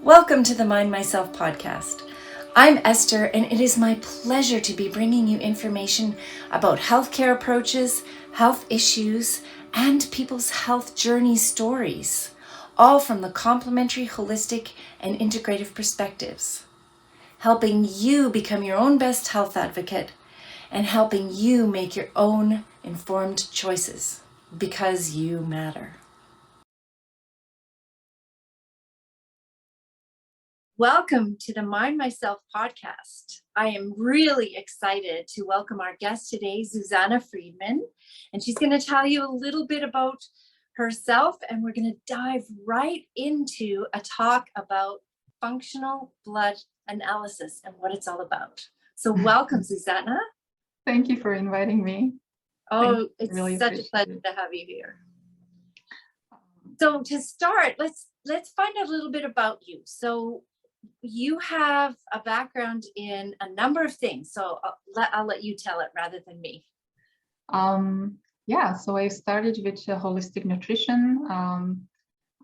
Welcome to the Mind Myself podcast. I'm Esther, and it is my pleasure to be bringing you information about healthcare approaches, health issues, and people's health journey stories, all from the complementary, holistic, and integrative perspectives, helping you become your own best health advocate and helping you make your own informed choices because you matter. Welcome to the Mind Myself podcast. I am really excited to welcome our guest today, Susanna Friedman, and she's going to tell you a little bit about herself, and we're going to dive right into a talk about functional blood analysis and what it's all about. So welcome, Susanna. Thank you for inviting me. Oh, it's really such a pleasure to have you here. So to start, let's find out a little bit about you. So you have a background in a number of things, so I'll let you tell it rather than me. So I started with holistic nutrition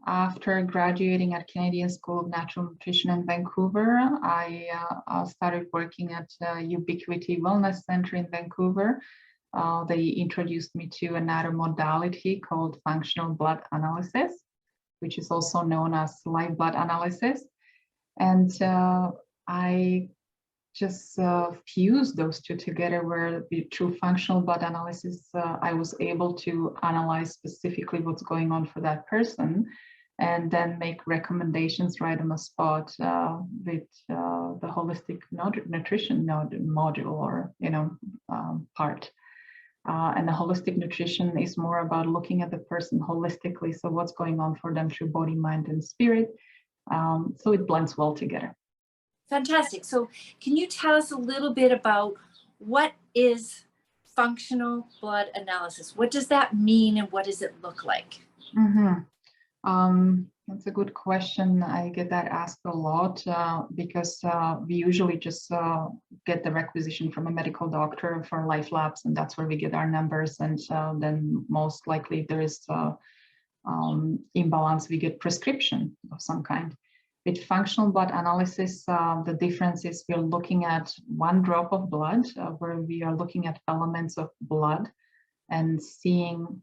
after graduating at Canadian School of Natural Nutrition in Vancouver. I started working at Ubiquity Wellness Center in Vancouver. They introduced me to another modality called functional blood analysis, which is also known as live blood analysis. And I just fused those two together, where through functional blood analysis, I was able to analyze specifically what's going on for that person and then make recommendations right on the spot with the holistic nutrition module or, part. And the holistic nutrition is more about looking at the person holistically. So what's going on for them through body, mind, and spirit. So it blends well together. Fantastic. So can you tell us a little bit about what is functional blood analysis? What does that mean and what does it look like? That's a good question. I get that asked a lot because we usually just get the requisition from a medical doctor for life labs, and that's where we get our numbers. And then most likely if there is imbalance, we get prescription of some kind. With functional blood analysis, the difference is we're looking at one drop of blood where we are looking at elements of blood and seeing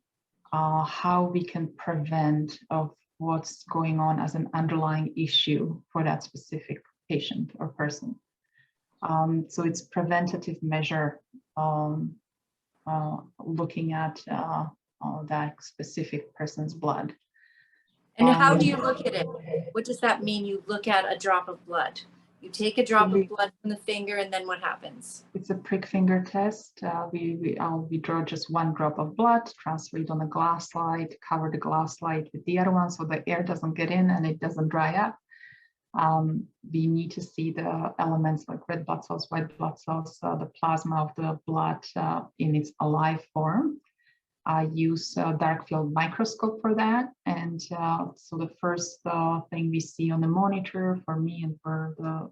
how we can prevent of what's going on as an underlying issue for that specific patient or person. So it's preventative measure looking at that specific person's blood. And how do you look at it? What does that mean? You look at a drop of blood. You take a drop of blood from the finger, and then what happens? It's a prick finger test. We draw just one drop of blood, transfer it on a glass slide, cover the glass slide with the other one so the air doesn't get in and it doesn't dry up. We need to see the elements like red blood cells, white blood cells, the plasma of the blood in its alive form. I use a dark field microscope for that. And so the first thing we see on the monitor for me and for the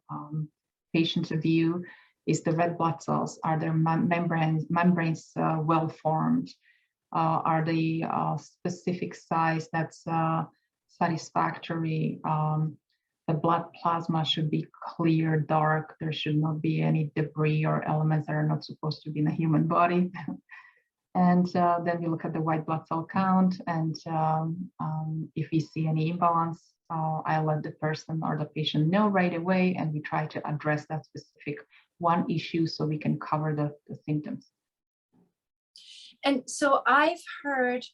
patient to view is the red blood cells. Are their membranes well formed? Are they specific size that's satisfactory? The blood plasma should be clear, dark. There should not be any debris or elements that are not supposed to be in the human body. And then we look at the white blood cell count, and if we see any imbalance, I let the person or the patient know right away, and we try to address that specific one issue so we can cover the symptoms. And so I've heard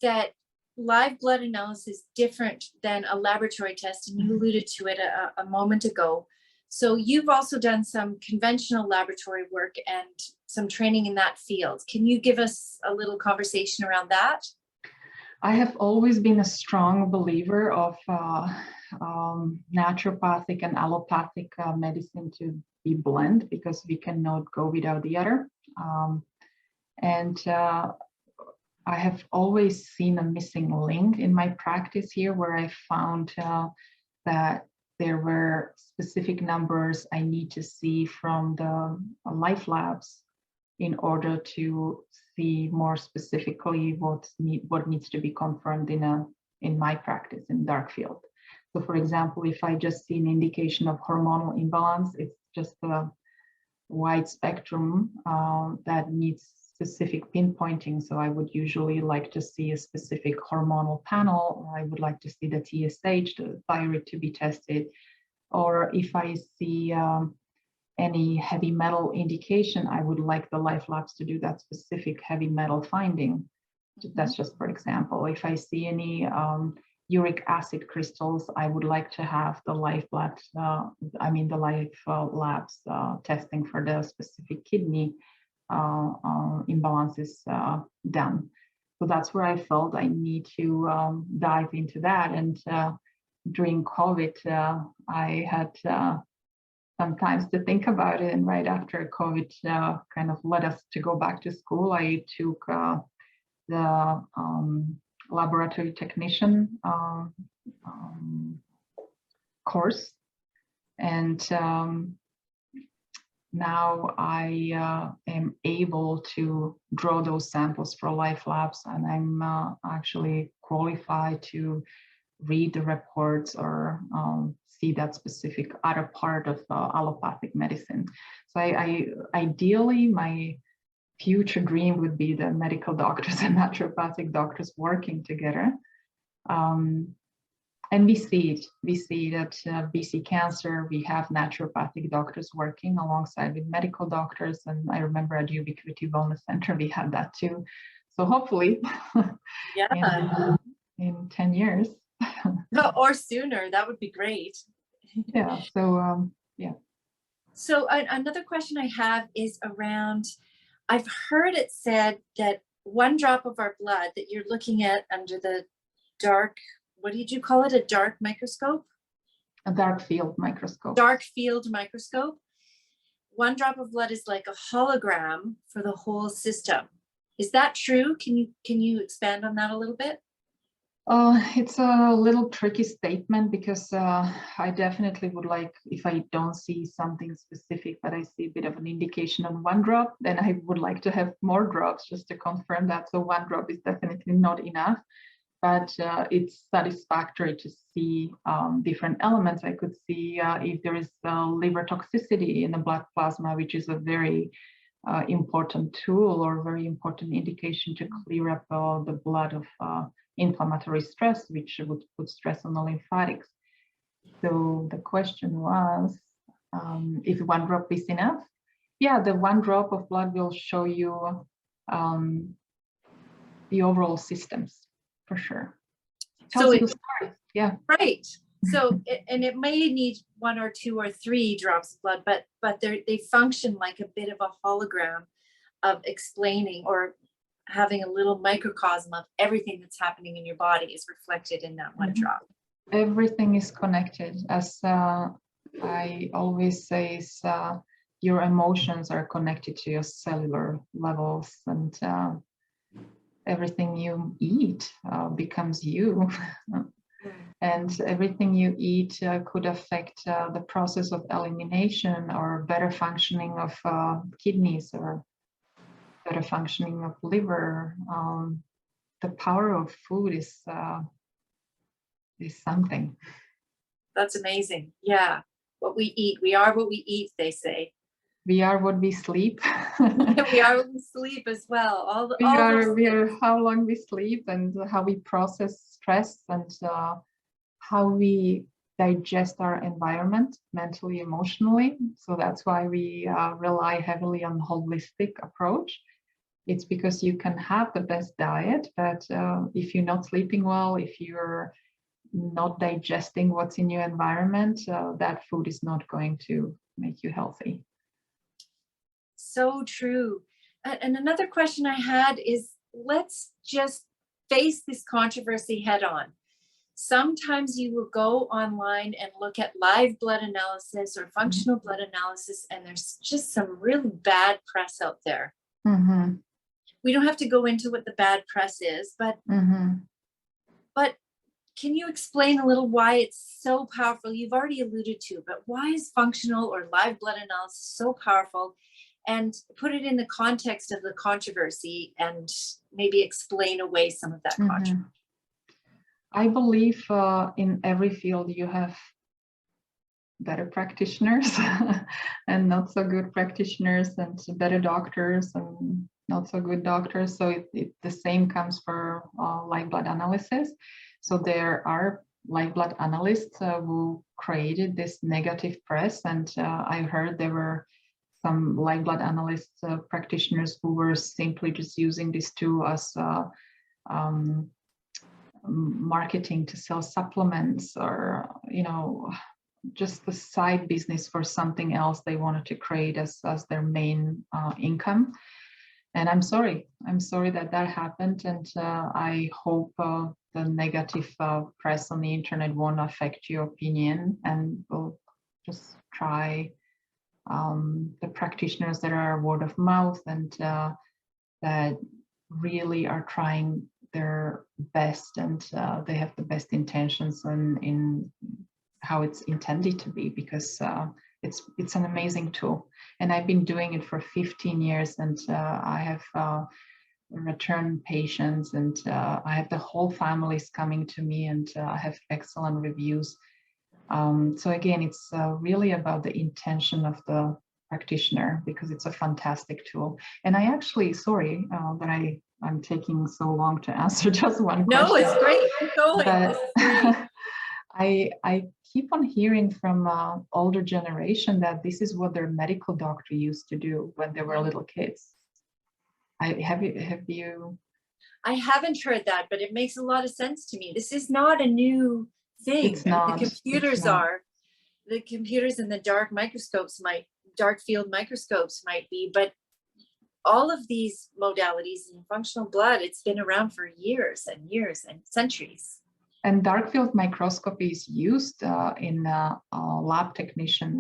that live blood analysis is different than a laboratory test, and you alluded to it a moment ago. So you've also done some conventional laboratory work and some training in that field. Can you give us a little conversation around that? I have always been a strong believer of naturopathic and allopathic medicine to be blended because we cannot go without the other. I have always seen a missing link in my practice here where I found that there were specific numbers I need to see from the life labs in order to see more specifically what needs to be confirmed in my practice in dark field. So for example, if I just see an indication of hormonal imbalance, it's just a wide spectrum that needs specific pinpointing. So I would usually like to see a specific hormonal panel, or I would like to see the TSH, the thyroid, to be tested. Or if I see any heavy metal indication, I would like the life labs to do that specific heavy metal finding. That's just for example. If I see any uric acid crystals, I would like to have the life labs, the life labs testing for the specific kidney imbalances done. So that's where I felt I need to dive into that. And during COVID, I had some times to think about it. And right after COVID kind of led us to go back to school, I took the laboratory technician course. And now I am able to draw those samples for life labs, and I'm actually qualified to read the reports or see that specific other part of allopathic medicine. So I ideally, my future dream would be the medical doctors and naturopathic doctors working together. And we see it at BC Cancer. We have naturopathic doctors working alongside with medical doctors. And I remember at Ubiquity Wellness Center, we had that too. So hopefully, yeah, in 10 years. or sooner, that would be great. Yeah, so yeah. So another question I have is around, I've heard it said that 1 drop of our blood that you're looking at under the dark, what did you call it? A dark microscope? A dark field microscope. Dark field microscope. 1 drop of blood is like a hologram for the whole system. Is that true? Can you expand on that a little bit? It's a little tricky statement because I definitely would like, if I don't see something specific, but I see a bit of an indication on 1 drop, then I would like to have more drops just to confirm that. So 1 drop is definitely not enough, but it's satisfactory to see different elements. I could see if there is liver toxicity in the blood plasma, which is a very important tool or very important indication to clear up the blood of inflammatory stress, which would put stress on the lymphatics. So the question was, if 1 drop is enough? Yeah, the 1 drop of blood will show you the overall systems for sure. So yeah, right. So and it may need 1 or 2 or 3 drops of blood, but they function like a bit of a hologram of explaining or having a little microcosm of everything that's happening in your body is reflected in that 1 drop. Everything is connected. As I always say, your emotions are connected to your cellular levels, and everything you eat becomes you. And everything you eat could affect the process of elimination or better functioning of kidneys or better functioning of liver. The power of food is something. That's amazing. Yeah. What we eat, we are what we eat, they say. We are what we sleep. We are what we sleep as well. We are how long we sleep and how we process stress and how we digest our environment mentally, emotionally. So that's why we rely heavily on holistic approach. It's because you can have the best diet, but if you're not sleeping well, if you're not digesting what's in your environment, that food is not going to make you healthy. So true. And another question I had is, let's just face this controversy head on. Sometimes you will go online and look at live blood analysis or functional blood analysis, and there's just some really bad press out there. Mm-hmm. We don't have to go into what the bad press is, but can you explain a little why it's so powerful? You've already alluded to, but why is functional or live blood analysis so powerful? And put it in the context of the controversy and maybe explain away some of that controversy. I believe in every field you have better practitioners and not so good practitioners, and better doctors and not so good doctors. So the same comes for live blood analysis. So there are live blood analysts who created this negative press, and I heard there were some live blood analyst practitioners who were simply just using this tool as um, marketing to sell supplements, or just the side business for something else they wanted to create as their main income. And I'm sorry that happened, and I hope the negative press on the internet won't affect your opinion, and we'll just try the practitioners that are word of mouth and that really are trying their best, and they have the best intentions in how it's intended to be, because it's an amazing tool. And I've been doing it for 15 years, and I have return patients, and I have the whole families coming to me, and I have excellent reviews. So again, it's really about the intention of the practitioner, because it's a fantastic tool. And I actually, sorry that I'm taking so long to answer just one question. No, it's great. Keep going. But This is great. I keep on hearing from older generation that this is what their medical doctor used to do when they were little kids. Have you? I haven't heard that, but it makes a lot of sense to me. This is not a new thing. It's not. The computers are. The computers and the dark field microscopes might be, but all of these modalities in functional blood, it's been around for years and years and centuries. And dark field microscopy is used in a lab technician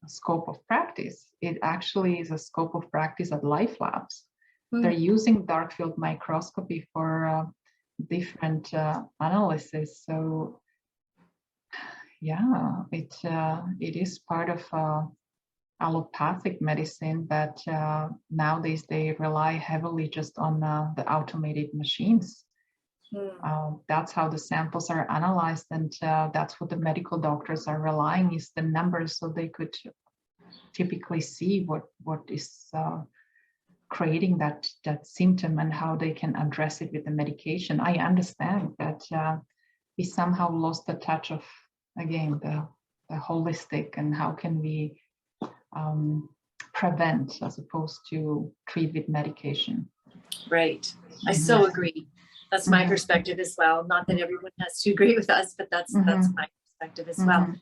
scope of practice. It actually is a scope of practice at life labs. They're using dark field microscopy for different analysis. So yeah, it is part of allopathic medicine that nowadays they rely heavily just on the automated machines. That's how the samples are analyzed, and that's what the medical doctors are relying, is the numbers, so they could typically see what is creating that symptom and how they can address it with the medication. I understand that we somehow lost the touch of, again, the holistic, and how can we prevent as opposed to treat with medication. Right. I so agree. That's my perspective as well. Not that everyone has to agree with us, but that's my perspective as well.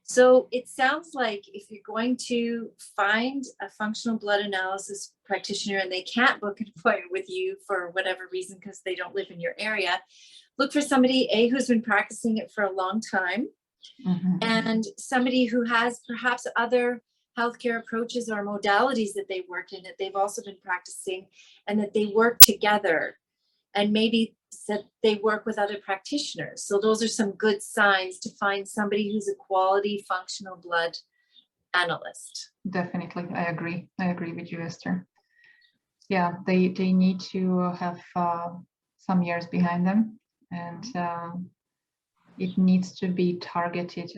So it sounds like if you're going to find a functional blood analysis practitioner and they can't book an appointment with you for whatever reason because they don't live in your area, look for somebody, who's been practicing it for a long time, and somebody who has perhaps other healthcare approaches or modalities that they work in that they've also been practicing, and that they work together, and maybe that they work with other practitioners. So those are some good signs to find somebody who's a quality functional blood analyst. Definitely, I agree with you, Esther. Yeah, they need to have some years behind them, and it needs to be targeted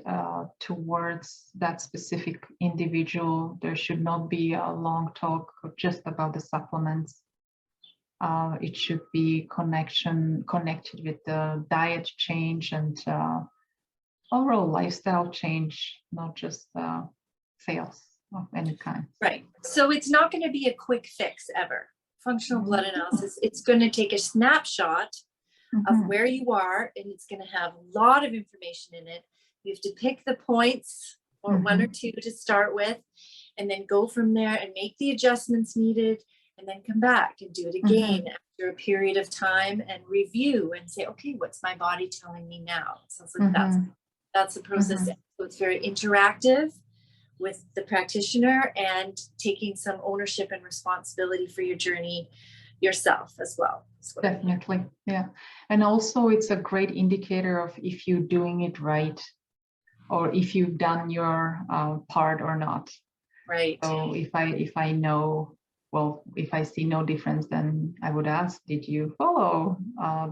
towards that specific individual. There should not be a long talk just about the supplements. It should be connected with the diet change and overall lifestyle change, not just sales of any kind. Right. So it's not going to be a quick fix ever. Functional blood analysis, it's going to take a snapshot of where you are, and it's going to have a lot of information in it. You have to pick the points, or one or two to start with, and then go from there and make the adjustments needed, and then come back and do it again after a period of time and review and say, okay, what's my body telling me now? So that's the process. So it's very interactive with the practitioner, and taking some ownership and responsibility for your journey yourself as well. Definitely. Yeah. And also it's a great indicator of if you're doing it right, or if you've done your part or not. Right. So if I know well, if I see no difference, then I would ask, did you follow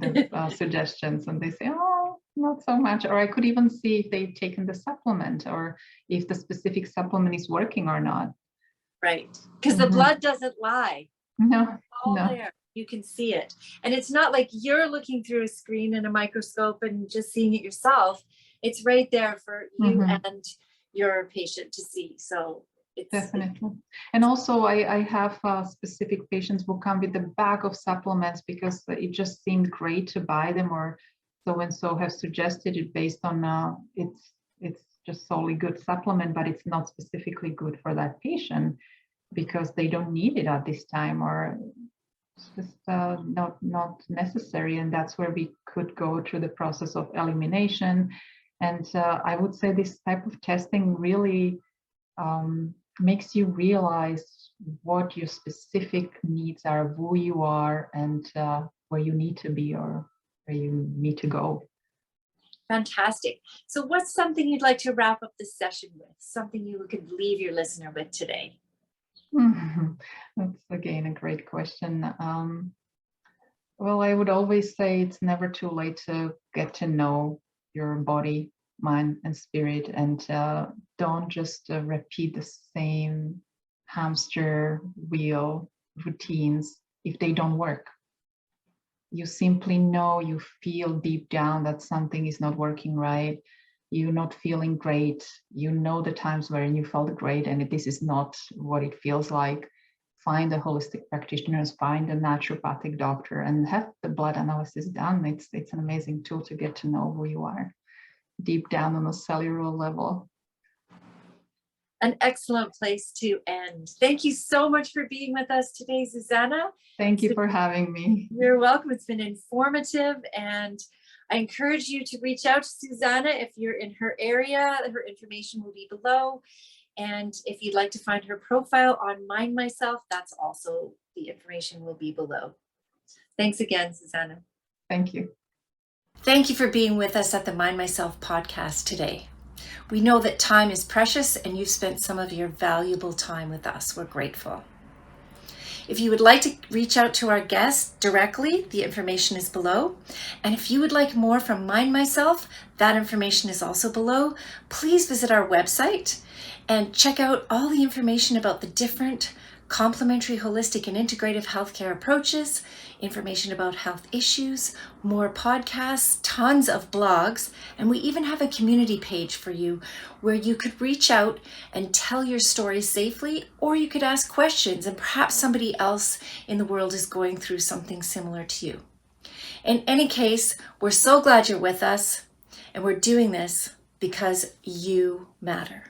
the suggestions? And they say, oh, not so much. Or I could even see if they've taken the supplement or if the specific supplement is working or not. Right. Because the blood doesn't lie. No, It's all no. there. You can see it. And it's not like you're looking through a screen and a microscope and just seeing it yourself. It's right there for you and your patient to see. So it's definitely. And also I have specific patients who come with the bag of supplements because it just seemed great to buy them, or so and so have suggested it based on it's just solely good supplement, but it's not specifically good for that patient because they don't need it at this time, or it's just not necessary. And that's where we could go through the process of elimination. And I would say this type of testing really makes you realize what your specific needs are, who you are, and where you need to be or where you need to go. fantastic. So what's something you'd like to wrap up this session with? Something you could leave your listener with today? That's again a great question. Well, I would always say it's never too late to get to know your body, mind, and spirit, and don't just repeat the same hamster wheel routines if they don't work. You simply know, you feel deep down that something is not working right. You're not feeling great. You know the times when you felt great and this is not what it feels like. Find a holistic practitioner, find a naturopathic doctor, and have the blood analysis done. It's an amazing tool to get to know who you are deep down on a cellular level. An excellent place to end. Thank you so much for being with us today, Susanna. Thank you for having me. You're welcome. It's been informative, and I encourage you to reach out to Susanna if you're in her area. Her information will be below. And if you'd like to find her profile on Mind Myself, that's also, the information will be below. Thanks again, Susanna. Thank you. Thank you for being with us at the Mind Myself podcast today. We know that time is precious and you've spent some of your valuable time with us. We're grateful. If you would like to reach out to our guest directly, the information is below. And if you would like more from Mind Myself, that information is also below. Please visit our website and check out all the information about the different complementary, holistic, and integrative healthcare approaches, information about health issues, more podcasts, tons of blogs, and we even have a community page for you where you could reach out and tell your story safely, or you could ask questions and perhaps somebody else in the world is going through something similar to you. In any case, we're so glad you're with us, and we're doing this because you matter.